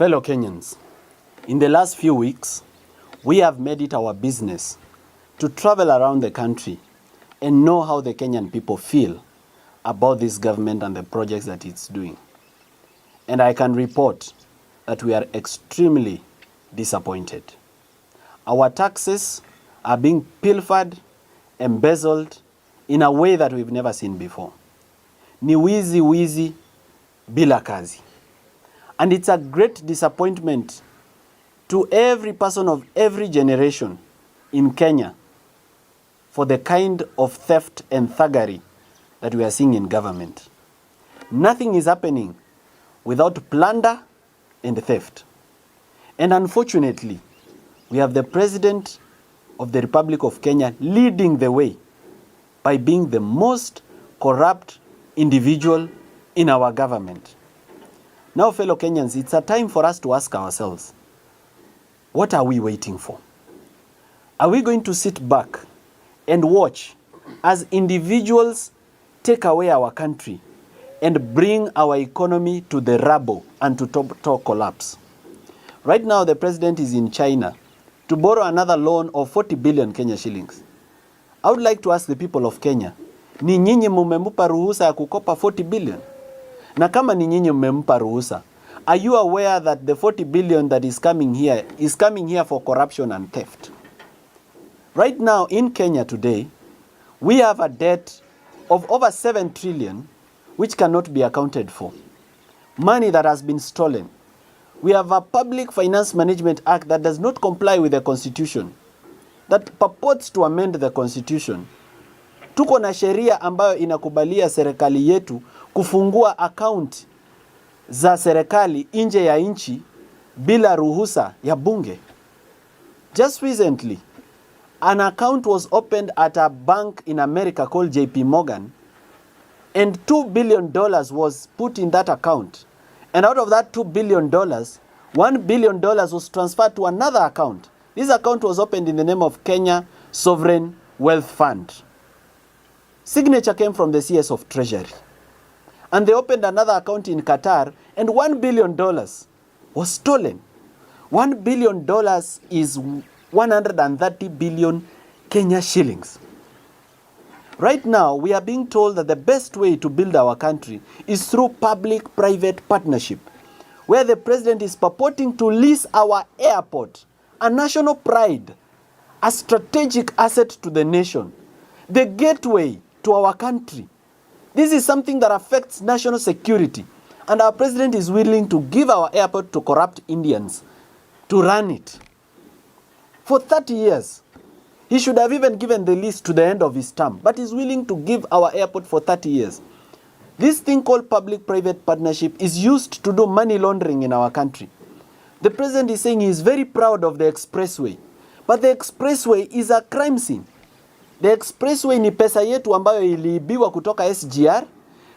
Fellow Kenyans, in the last few weeks, we have made it our business to travel around the country and know how the Kenyan people feel about this government and the projects that it's doing. And I can report that we are extremely disappointed. Our taxes are being pilfered, embezzled in a way that we've never seen before. Ni wizi bila kazi. And it's a great disappointment to every person of every generation in Kenya for the kind of theft and thuggery that we are seeing in government. Nothing is happening without plunder and theft. And unfortunately, we have the President of the Republic of Kenya leading the way by being the most corrupt individual in our government. Now, fellow Kenyans, it's a time for us to ask ourselves, what are we waiting for? Are we going to sit back and watch as individuals take away our country and bring our economy to the rubble and to total collapse? Right now, the president is in China to borrow another loan of 40 billion Kenya shillings. I would like to ask the people of Kenya, ni nyinyi mumempa ruhusa ya kukopa 40 billion? Na kama ni nyinyi mmempa ruhusa, are you aware that the 40 billion that is coming here for corruption and theft? Right now in Kenya today, we have a debt of over 7 trillion which cannot be accounted for. Money that has been stolen. We have a Public Finance Management Act that does not comply with the Constitution, that purports to amend the Constitution. Tuko na sheria ambayo inakubalia serikali yetu kufungua account za serikali nje ya nchi bila ruhusa ya bunge. Just recently, an account was opened at a bank in America called JP Morgan, and $2 billion was put in that account. And out of that $2 billion, $1 billion was transferred to another account. This account was opened in the name of Kenya Sovereign Wealth Fund. Signature came from the CS of Treasury. And they opened another account in Qatar, and $1 billion was stolen. $1 billion is 130 billion Kenya shillings. Right now, we are being told that the best way to build our country is through public-private partnership, where the president is purporting to lease our airport, a national pride, a strategic asset to the nation, the gateway to our country. This is something that affects national security, and our president is willing to give our airport to corrupt Indians to run it. For 30 years, he should have even given the lease to the end of his term, but he's willing to give our airport for 30 years. This thing called public-private partnership is used to do money laundering in our country. The president is saying he is very proud of the expressway, but the expressway is a crime scene. The expressway ni pesa yetu ambayo iliibiwa kutoka SGR,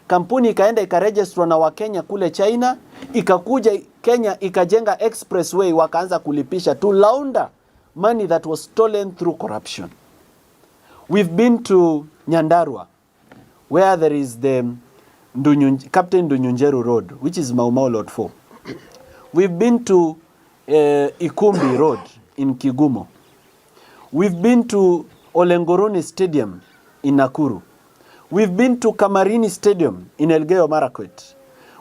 kampuni ikaenda ikaregistrwa na Wakenya kule China, ikakuja Kenya ikajenga expressway wakaanza kulipisha to launder money that was stolen through corruption. We've been to Nyandarua, where there is the Captain Ndunyunjeru Road, which is Mau Mau Lot 4. We've been to Ikumbi Road in Kigumo. We've been to Olengoroni Stadium in Nakuru. We've been to Kamarini Stadium in Elgeyo Marakwet.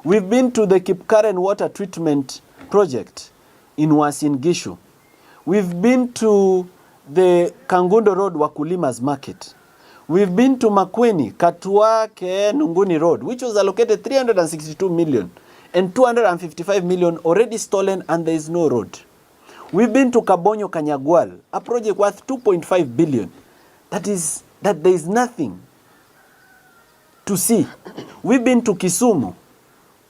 We've been to the Kipkaren Water Treatment Project in Uasin Gishu. We've been to the Kangundo Road Wakulima's Market. We've been to Makweni, Katua Ke Nunguni Road, which was allocated 362 million and 255 million already stolen, and there is no road. We've been to Kabonyo Kanyagwal, a project worth 2.5 billion. That there is nothing to see. We've been to Kisumu,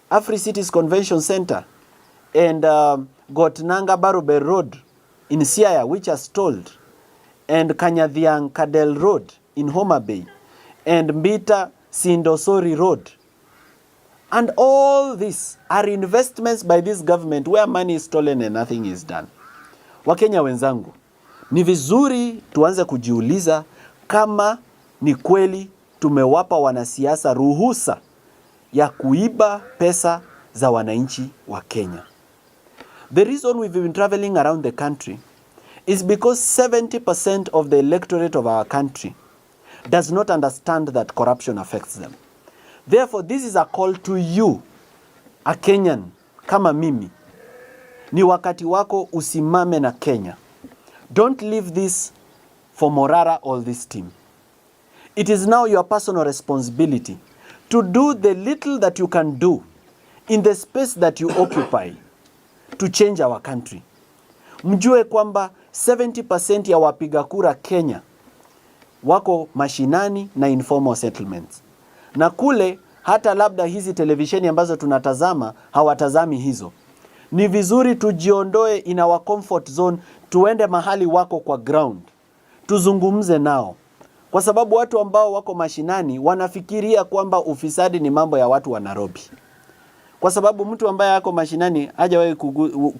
Afri Cities Convention Center, and got Nanga Barube Road in Siaya, which are stalled, and Kanyadhiang Kadel Road in Homa Bay, and Mbita Sindosori Road. And all these are investments by this government where money is stolen and nothing is done. Wakenya wenzangu, ni vizuri tuanze kujiuliza kama ni kweli tumewapa wanasiasa ruhusa ya kuiba pesa za wananchi wa Kenya. The reason we've been traveling around the country is because 70% of the electorate of our country does not understand that corruption affects them. Therefore, this is a call to you, a Kenyan, kama mimi. Ni wakati wako usimame na Kenya. Don't leave this for Morara or this team. It is now your personal responsibility to do the little that you can do in the space that you occupy to change our country. Mjue kwamba 70% ya wapiga kura Kenya wako mashinani na informal settlements. Na kule hata labda hizi televisheni ambazo tunatazama hawatazami hizo. Ni vizuri tujiondoe in our comfort zone, tuende mahali wako kwa ground. Tuzungumze nao. Kwa sababu watu ambao wako mashinani wanafikiria kwamba ufisadi ni mambo ya watu wa Nairobi. Kwa sababu mtu ambaye yako mashinani hajawahi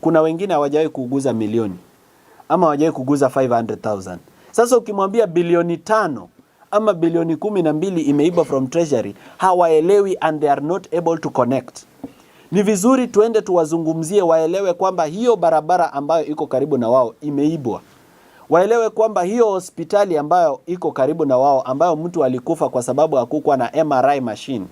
kuna wengine hawajawahi kuguza milioni ama hawajawahi kuguza 500,000. Sasa ukimwambia bilioni 5 ama bilioni 12 imeiba from treasury, hawaelewi and they are not able to connect. Ni vizuri tuende tuwazungumzie waelewe kwamba hiyo barabara ambayo iko karibu na wao imeibwa. Waelewe kwamba hiyo hospitali ambayo iko karibu na wao ambayo mtu alikufa kwa sababu hakukuwa na MRI machine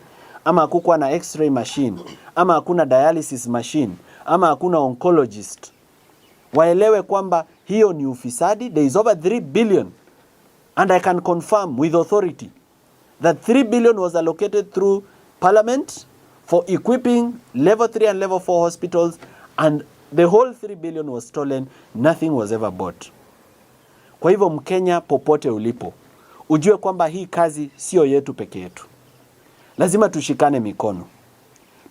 ama hakukuwa na X-ray machine ama hakuna dialysis machine ama hakuna oncologist. Waelewe kwamba hiyo ni ufisadi. There is over 3 billion and I can confirm with authority that 3 billion was allocated through parliament for equipping level 3 and level 4 hospitals, and the whole 3 billion was stolen. Nothing was ever bought. Kwa hivyo Mkenya popote ulipo, ujue kwamba hii kazi sio yetu peke yetu. Lazima tushikane mikono.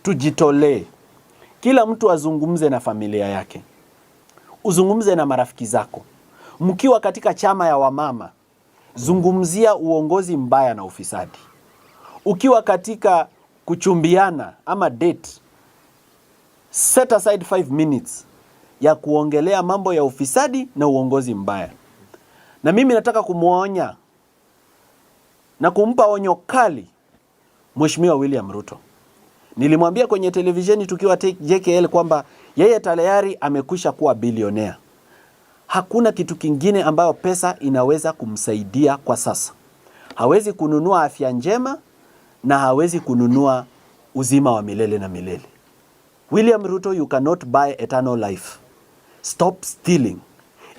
Tujitolee. Kila mtu azungumze na familia yake. Uzungumze na marafiki zako. Mkiwa katika chama ya wamama, zungumzia uongozi mbaya na ufisadi. Ukiwa katika kuchumbiana ama date, set aside 5 minutes ya kuongelea mambo ya ufisadi na uongozi mbaya. Na mimi nataka kumuonya na kumpa onyo kali Mheshimiwa William Ruto. Nilimwambia kwenye televisheni tukiwa JKL kwamba yeye tayari amekwisha kuwa bilionea. Hakuna kitu kingine ambayo pesa inaweza kumsaidia kwa sasa. Hawezi kununua afya njema na hawezi kununua uzima wa milele na milele. William Ruto, you cannot buy eternal life. Stop stealing.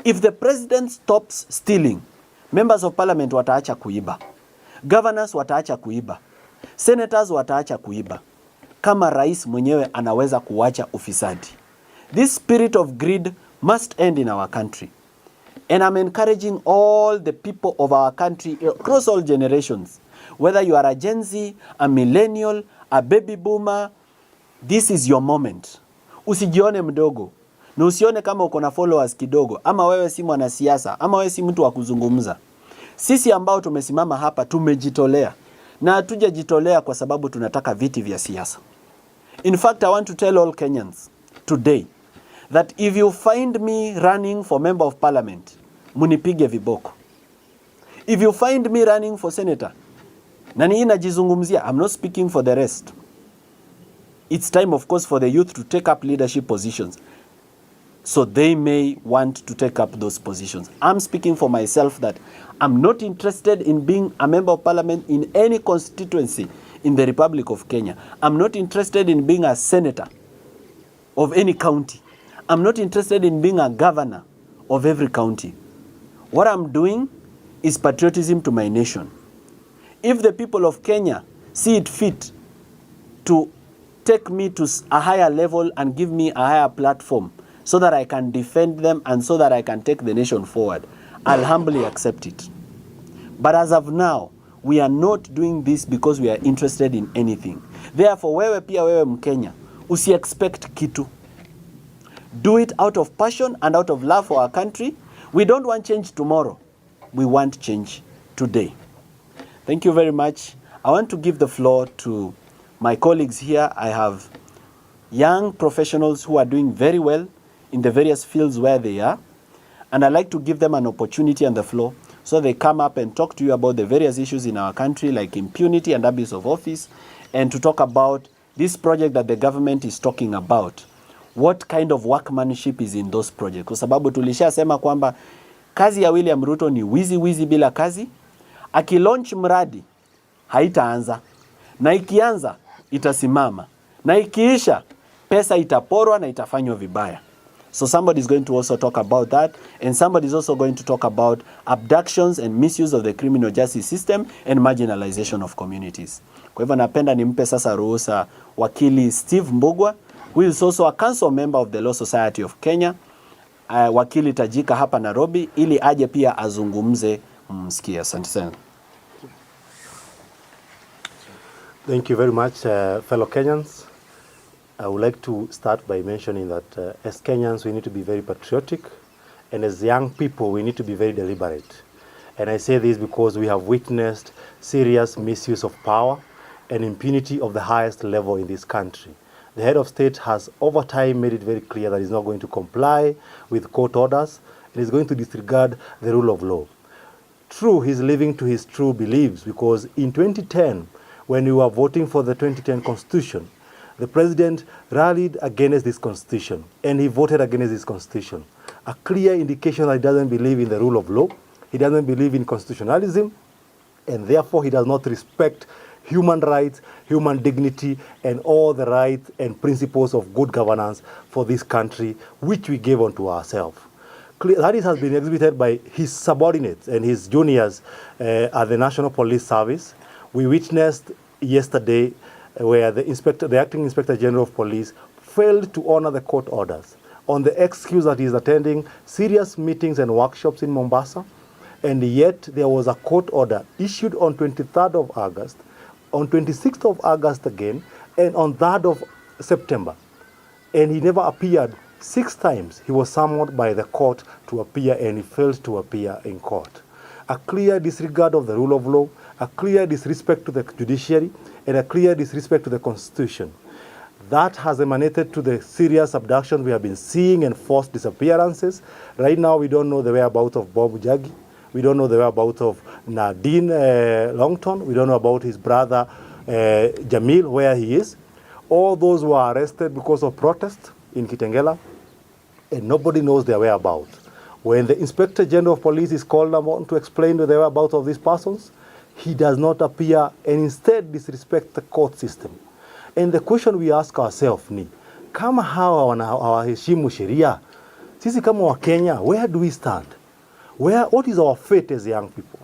If the president stops stealing, members of parliament wataacha kuiba. Governors wataacha kuiba. Senators wataacha kuiba. Kama rais mwenyewe anaweza kuacha ufisadi. This spirit of greed must end in our country. And I'm encouraging all the people of our country across all generations, whether you are a Gen Z, a millennial, a baby boomer, this is your moment. Usijione mdogo. Na usione kama uko na followers kidogo, ama wewe si mwanasiasa, ama wewe si mtu wa kuzungumza. Sisi ambao tumesimama hapa tumejitolea. Na hatujajitolea kwa sababu tunataka viti vya siasa. In fact, I want to tell all Kenyans today that if you find me running for member of parliament, munipige viboko. If you find me running for senator, na ni najizungumzia, I'm not speaking for the rest. It's time, of course, for the youth to take up leadership positions, so they may want to take up those positions. I'm speaking for myself that I'm not interested in being a member of parliament in any constituency in the Republic of Kenya. I'm not interested in being a senator of any county. I'm not interested in being a governor of every county. What I'm doing is patriotism to my nation. If the people of Kenya see it fit to take me to a higher level and give me a higher platform so that I can defend them and so that I can take the nation forward, I'll humbly accept it. But as of now, we are not doing this because we are interested in anything. Therefore, wewe pia wewe Mkenya, usi-expect kitu. Do it out of passion and out of love for our country. We don't want change tomorrow. We want change today. Thank you very much. I want to give the floor to my colleagues here. I have young professionals who are doing very well in the various fields where they are. And I'd like to give them an opportunity on the floor so they come up and talk to you about the various issues in our country like impunity and abuse of office, and to talk about this project that the government is talking about, what kind of workmanship is in those projects, kwa sababu tulishasema kwamba kazi ya William Ruto ni wizi bila kazi. Akilaunch mradi haitaanza, na ikianza itasimama, na ikiisha pesa itaporwa na itafanywa vibaya. So somebody is going to also talk about that, and somebody is also going to talk about abductions and misuse of the criminal justice system and marginalization of communities. Kwa hivyo napenda nimpe sasa ruhusa wakili Steve Mbugwa, who is also a council member of the Law Society of Kenya, wakili tajika hapa Nairobi, ili aje pia azungumze msikia. Asante sana. Thank you very much, fellow Kenyans. I would like to start by mentioning that as Kenyans, we need to be very patriotic, and as young people, we need to be very deliberate. And I say this because we have witnessed serious misuse of power and impunity of the highest level in this country. The head of state has over time made it very clear that he's not going to comply with court orders and is going to disregard the rule of law. True, he's living to his true beliefs, because in 2010, when we were voting for the 2010 Constitution, the president rallied against this constitution, and he voted against this constitution. A clear indication that he doesn't believe in the rule of law, he doesn't believe in constitutionalism, and therefore he does not respect human rights, human dignity, and all the rights and principles of good governance for this country, which we gave unto ourselves. That has been exhibited by his subordinates and his juniors at the National Police Service. We witnessed yesterday where the acting Inspector General of Police failed to honor the court orders on the excuse that he is attending serious meetings and workshops in Mombasa, and yet there was a court order issued on 23rd of August, on 26th of August again, and on 3rd of September. And he never appeared. 6 times he was summoned by the court to appear, and he failed to appear in court. A clear disregard of the rule of law, a clear disrespect to the judiciary, and a clear disrespect to the Constitution. That has emanated to the serious abduction we have been seeing and forced disappearances. Right now, we don't know the whereabouts of Bob Jagi. We don't know the whereabouts of Nadine Longton. We don't know about his brother Jamil, where he is. All those were arrested because of protest in Kitengela, and nobody knows their whereabouts. When the Inspector General of Police is called upon to explain the whereabouts of these persons, he does not appear, and instead disrespect the court system. And the question we ask ourselves ni, kama hawa hawaheshimu sheria, sisi kama wa Kenya, where do we stand? What is our fate as young people?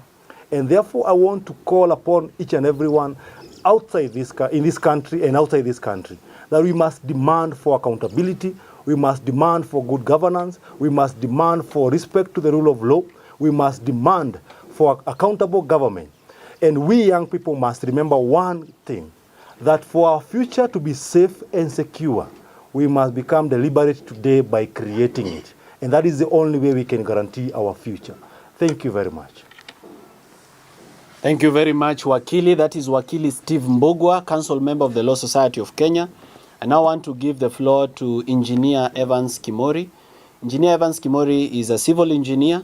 And therefore, I want to call upon each and everyone outside in this country and outside this country, that we must demand for accountability, we must demand for good governance, we must demand for respect to the rule of law, we must demand for accountable government. And we young people must remember one thing, that for our future to be safe and secure, we must become deliberate today by creating it. And that is the only way we can guarantee our future. Thank you very much. Thank you very much, Wakili. That is Wakili Steve Mbugwa, Council Member of the Law Society of Kenya. I now want to give the floor to Engineer Evans Kimori. Engineer Evans Kimori is a civil engineer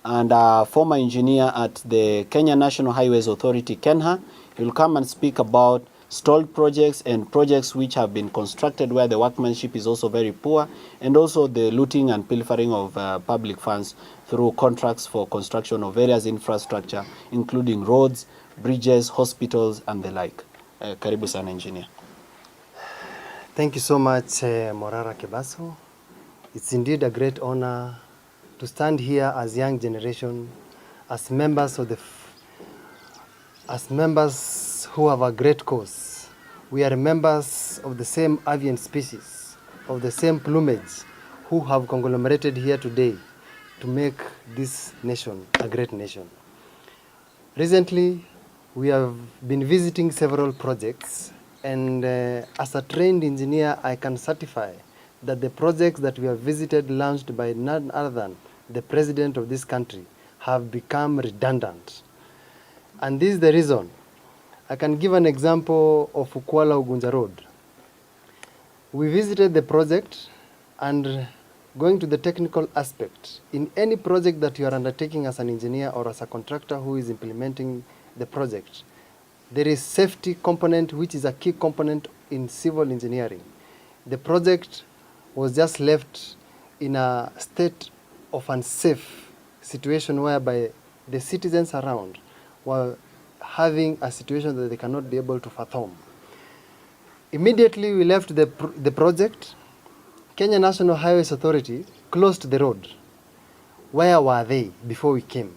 and a former engineer at the Kenya National Highways Authority, KENHA. He will come and speak about stalled projects and projects which have been constructed where the workmanship is also very poor, and also the looting and pilfering of public funds through contracts for construction of various infrastructure, including roads, bridges, hospitals, and the like. Karibu sana, engineer. Thank you so much, Morara Kebaso. It's indeed a great honor to stand here as young generation, as members of as members who have a great cause. We are members of the same avian species, of the same plumage, who have conglomerated here today to make this nation a great nation. Recently, we have been visiting several projects, and as a trained engineer, I can certify that the projects that we have visited, launched by none other than the president of this country, have become redundant. And this is the reason. I can give an example of Ukwala Ugunja Road. We visited the project, and going to the technical aspect, in any project that you are undertaking as an engineer or as a contractor who is implementing the project, there is safety component, which is a key component in civil engineering. The project was just left in a state of unsafe situation whereby the citizens around were having a situation that they cannot be able to fathom. Immediately we left the project, Kenya National Highways Authority closed the road. Where were they before we came?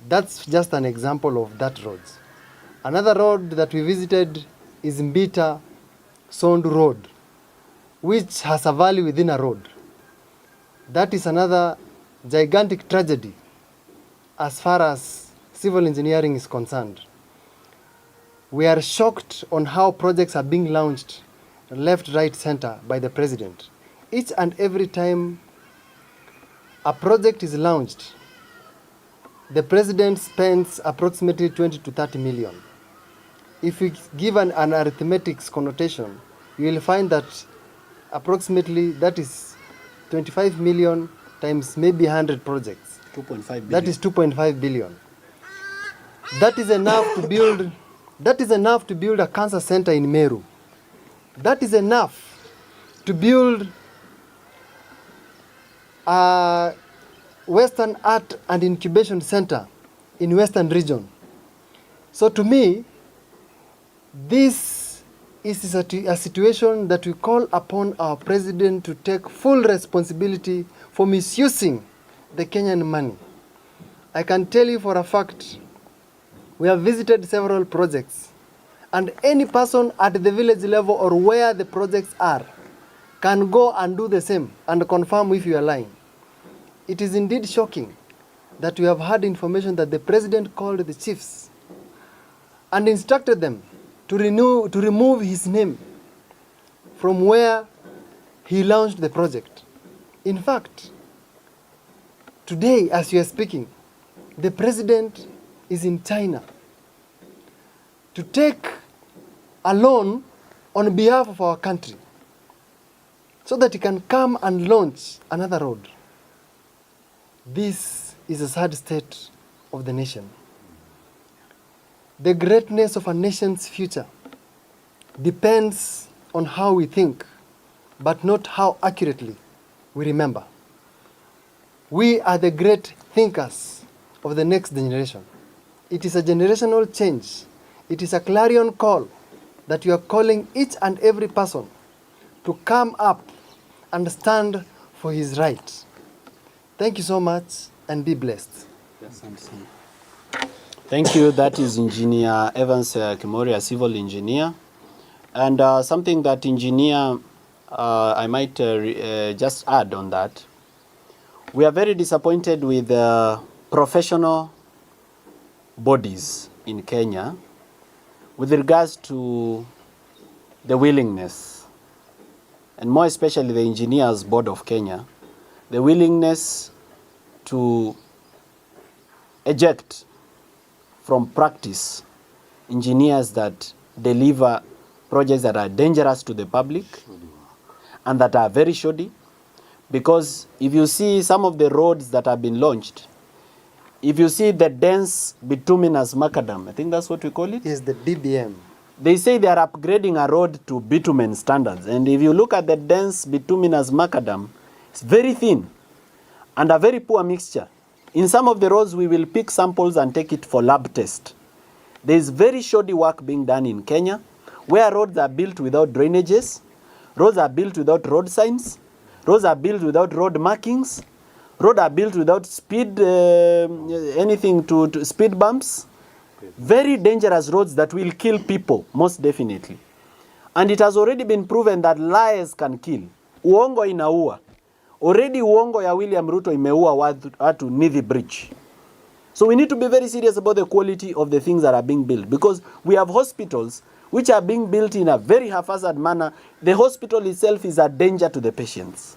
That's just an example of that road. Another road that we visited is Mbita Sondu Road, which has a valley within a road. That is another gigantic tragedy as far as civil engineering is concerned. We are shocked on how projects are being launched left, right, center by the president. Each and every time a project is launched, the president spends approximately 20 to 30 million. If we give an arithmetic connotation, you will find that approximately that is 25 million times maybe 100 projects. 2.5 billion. That is 2.5 billion. That is enough to build a cancer center in Meru. That is enough to build a Western Art and Incubation Center in Western Region. So to me, this is a situation that we call upon our president to take full responsibility for misusing the Kenyan money. I can tell you for a fact, we have visited several projects, and any person at the village level or where the projects are can go and do the same and confirm if you are lying. It is indeed shocking that we have had information that the president called the chiefs and instructed them to remove his name from where he launched the project. In fact, today, as you are speaking, the president is in China to take a loan on behalf of our country so that he can come and launch another road. This is a sad state of the nation. The greatness of a nation's future depends on how we think, but not how accurately we remember. We are the great thinkers of the next generation. It is a generational change. It is a clarion call that you are calling each and every person to come up and stand for his right. Thank you so much and be blessed. Yes, thank you. That is Engineer Evans Kimori, a civil engineer. And something that engineer, I might just add on that. We are very disappointed with professional bodies in Kenya with regards to the willingness, and more especially the Engineers Board of Kenya, the willingness to eject from practice engineers that deliver projects that are dangerous to the public and that are very shoddy. Because if you see some of the roads that have been launched, if you see the dense bituminous macadam, I think that's what we call it? Yes, the BBM. They say they are upgrading a road to bitumen standards. And if you look at the dense bituminous macadam, it's very thin and a very poor mixture. In some of the roads, we will pick samples and take it for lab test. There is very shoddy work being done in Kenya, where roads are built without drainages, roads are built without road signs, roads are built without road markings, roads are built without speed, anything to speed bumps. Very dangerous roads that will kill people, most definitely. And it has already been proven that lies can kill. Uongo inaua. Already uongo ya William Ruto imeua watu Nithi Bridge. So we need to be very serious about the quality of the things that are being built, because we have hospitals which are being built in a very haphazard manner. The hospital itself is a danger to the patients.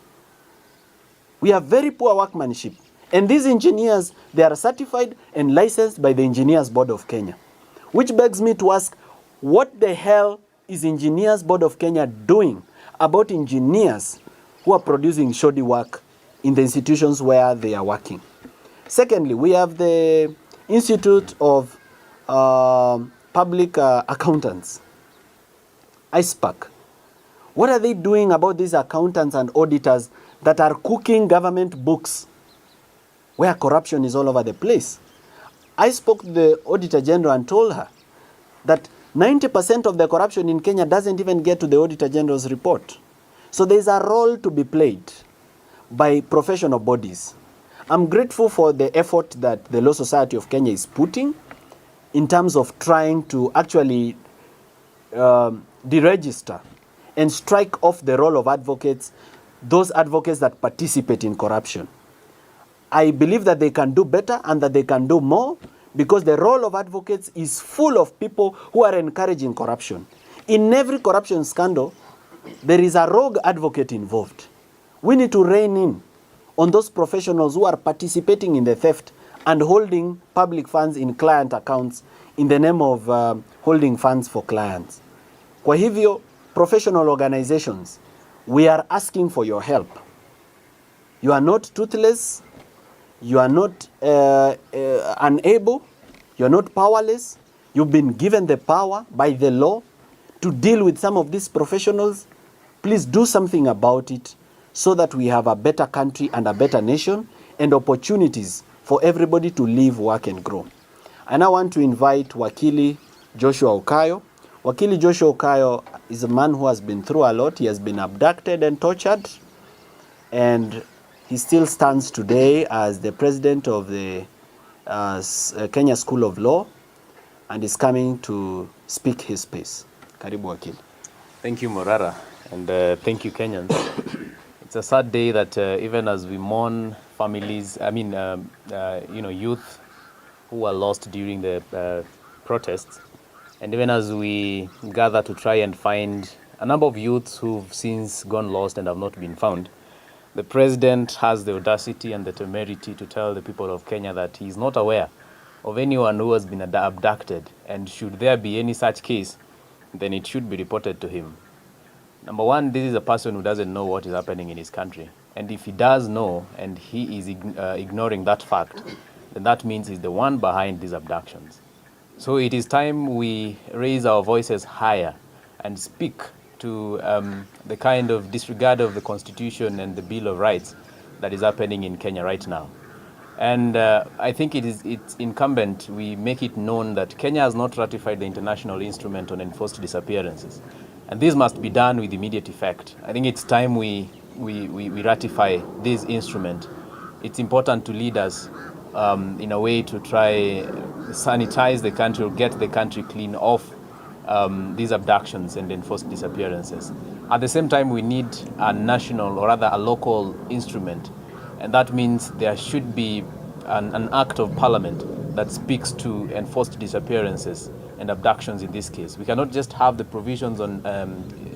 We have very poor workmanship. And these engineers, they are certified and licensed by the Engineers Board of Kenya. Which begs me to ask, what the hell is Engineers Board of Kenya doing about engineers who are producing shoddy work in the institutions where they are working? Secondly, we have the Institute of Public Accountants, ISPAC, What are they doing about these accountants and auditors that are cooking government books where corruption is all over the place? I spoke to the Auditor General and told her that 90% of the corruption in Kenya doesn't even get to the Auditor General's report. So there's a role to be played by professional bodies. I'm grateful for the effort that the Law Society of Kenya is putting in terms of trying to actually deregister and strike off the role of advocates, those advocates that participate in corruption. I believe that they can do better and that they can do more, because the role of advocates is full of people who are encouraging corruption. In every corruption scandal, there is a rogue advocate involved. We need to rein in on those professionals who are participating in the theft and holding public funds in client accounts in the name of holding funds for clients. Kwa hivyo, professional organizations, we are asking for your help. You are not toothless, you are not unable, you are not powerless. You've been given the power by the law to deal with some of these professionals. Please do something about it so that we have a better country and a better nation and opportunities for everybody to live, work and grow. I now want to invite Wakili Joshua Okayo. Wakili Joshua Okayo is a man who has been through a lot. He has been abducted and tortured, and he still stands today as the president of the Kenya School of Law, and is coming to speak his piece. Karibu Wakili. Thank you, Morara, and thank you, Kenyans. It's a sad day that even as we mourn families, youth who were lost during the protests, and even as we gather to try and find a number of youths who've since gone lost and have not been found, the president has the audacity and the temerity to tell the people of Kenya that he is not aware of anyone who has been abducted, and should there be any such case, then it should be reported to him. Number one, this is a person who doesn't know what is happening in his country. And if he does know and he is ignoring that fact, then that means he's the one behind these abductions. So it is time we raise our voices higher and speak to the kind of disregard of the Constitution and the Bill of Rights that is happening in Kenya right now. And I think it's incumbent we make it known that Kenya has not ratified the international instrument on enforced disappearances. And this must be done with immediate effect. I think it's time we ratify this instrument. It's important to lead us in a way to try sanitize the country or get the country clean of these abductions and enforced disappearances. At the same time, we need a national or rather a local instrument. And that means there should be an act of parliament that speaks to enforced disappearances and abductions in this case. We cannot just have the provisions on,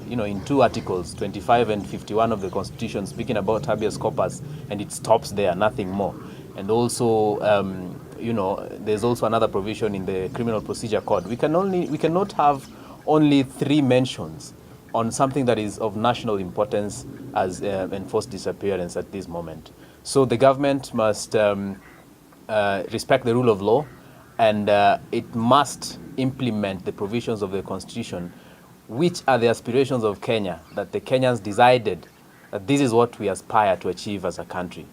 in two articles, 25 and 51 of the Constitution, speaking about habeas corpus, and it stops there, nothing more. And also, there's also another provision in the Criminal Procedure Code. We cannot have only 3 mentions on something that is of national importance as enforced disappearance at this moment. So the government must respect the rule of law, and it must implement the provisions of the Constitution, which are the aspirations of Kenya, that the Kenyans decided that this is what we aspire to achieve as a country.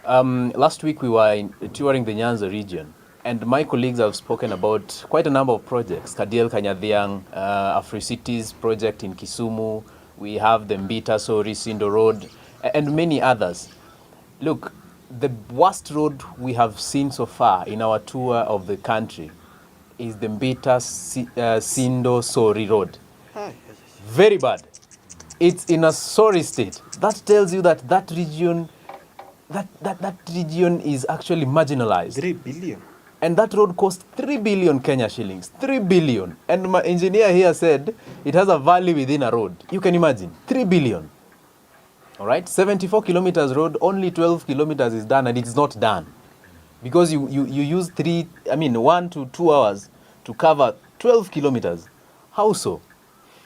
Last week we were touring the Nyanza region, and my colleagues have spoken about quite a number of projects. Kadiel Kanyadhiang, Afri-Cities project in Kisumu, we have the Mbita Sori Sindo Road, and many others. Look, the worst road we have seen so far in our tour of the country is the Mbita Sindo Sori Road. Very bad. It's in a sorry state. That tells you that that region is actually marginalized. 3 billion. And that road cost 3 billion Kenya shillings. 3 billion. And my engineer here said it has a valley within a road. You can imagine. 3 billion. All right? 74 kilometers road, only 12 kilometers is done, and it's not done. Because you use 1 to 2 hours to cover 12 kilometers. How so?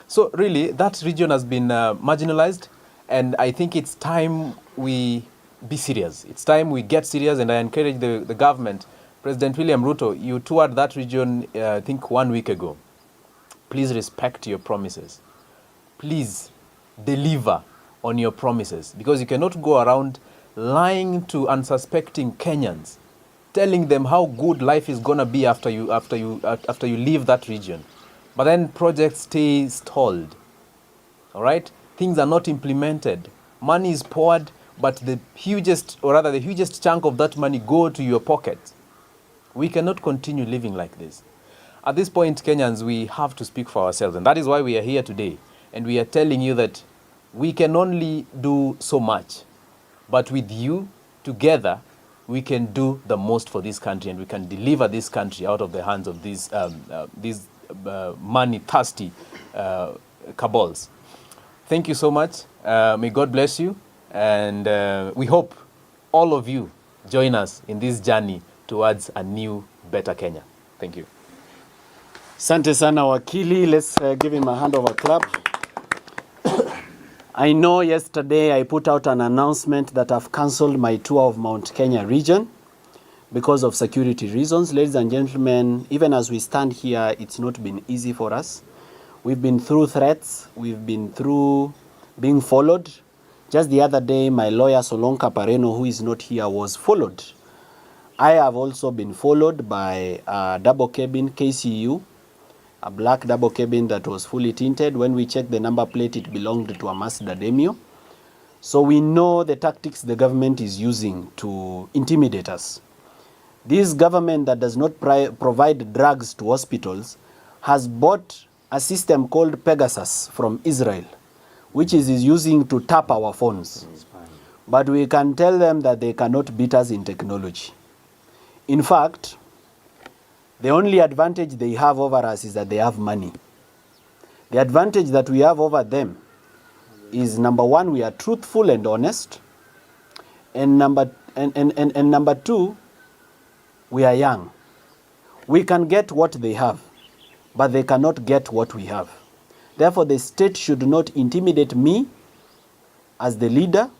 So really, that region has been marginalized, and I think it's time we be serious. It's time we get serious, and I encourage the government. President William Ruto, you toured that region, I think 1 week ago. Please respect your promises. please deliver on your promises, because you cannot go around lying to unsuspecting Kenyans, telling them how good life is gonna be after you leave that region, but then projects stay stalled. All right, things are not implemented. Money is poured, but the hugest chunk of that money go to your pocket. We cannot continue living like this. At this point, Kenyans, we have to speak for ourselves, and that is why we are here today. And we are telling you that we can only do so much, but with you together, we can do the most for this country, and we can deliver this country out of the hands of these money-thirsty cabals. Thank you so much. May God bless you, and we hope all of you join us in this journey towards a new, better Kenya. Thank you. Asante sana wakili. Let's give him a hand of a clap. I know yesterday I put out an announcement that I've cancelled my tour of Mount Kenya region because of security reasons. Ladies and gentlemen, even as we stand here, it's not been easy for us. We've been through threats. We've been through being followed. Just the other day, my lawyer Solonka Pareno, who is not here, was followed. I have also been followed by a double cabin KCU, a black double cabin that was fully tinted. When we checked the number plate, it belonged to a Mazda Demio. So we know the tactics the government is using to intimidate us. This government that does not provide drugs to hospitals has bought a system called Pegasus from Israel, which is using to tap our phones. But we can tell them that they cannot beat us in technology. In fact, the only advantage they have over us is that they have money. The advantage that we have over them is, number one, we are truthful and honest. And number two, we are young. We can get what they have, but they cannot get what we have. Therefore, the state should not intimidate me as the leader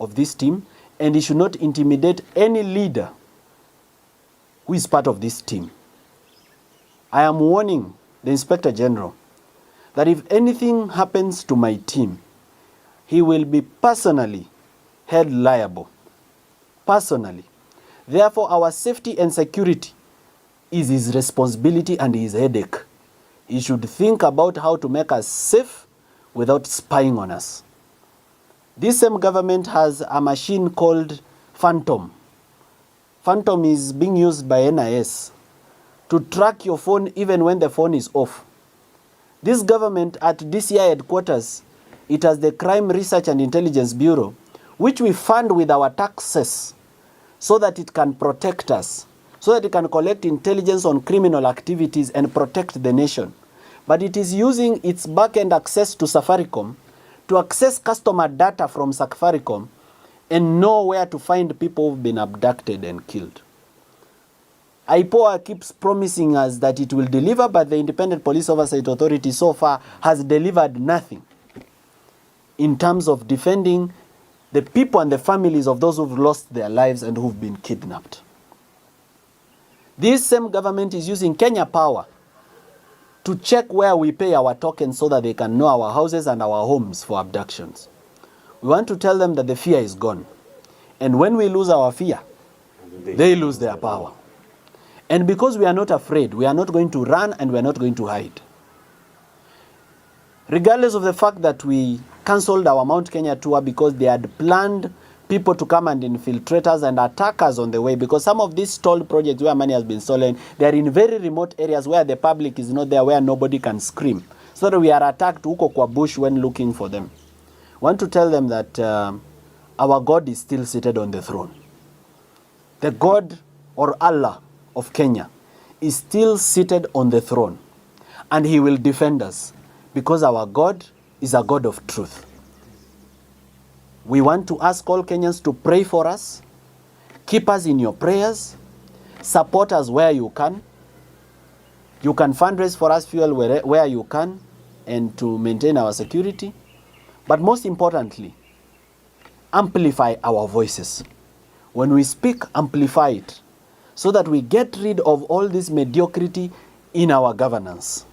of this team, and it should not intimidate any leader who is part of this team. I am warning the Inspector General that if anything happens to my team, he will be personally held liable. Personally. Therefore, our safety and security is his responsibility and his headache. He should think about how to make us safe without spying on us. This same government has a machine called Phantom. Phantom is being used by NIS to track your phone even when the phone is off. This government at DCI headquarters, it has the Crime Research and Intelligence Bureau, which we fund with our taxes so that it can protect us, so that it can collect intelligence on criminal activities and protect the nation. But it is using its back-end access to Safaricom to access customer data from Safaricom and know where to find people who've been abducted and killed. IPOA keeps promising us that it will deliver, but the Independent Police Oversight Authority so far has delivered nothing in terms of defending the people and the families of those who've lost their lives and who've been kidnapped. This same government is using Kenya Power to check where we pay our tokens so that they can know our houses and our homes for abductions. We want to tell them that the fear is gone. And when we lose our fear, they lose their power. And because we are not afraid, we are not going to run and we are not going to hide. Regardless of the fact that we cancelled our Mount Kenya tour because they had planned people to come and infiltrate us and attack us on the way, because some of these stalled projects where money has been stolen, they are in very remote areas where the public is not there, where nobody can scream. So that we are attacked huko kwa bush when looking for them. I want to tell them that our God is still seated on the throne. The God or Allah of Kenya is still seated on the throne, and he will defend us because our God is a God of truth. We want to ask all Kenyans to pray for us, keep us in your prayers, support us where you can. You can fundraise for us fuel where you can and to maintain our security. But most importantly, amplify our voices. When we speak, amplify it so that we get rid of all this mediocrity in our governance.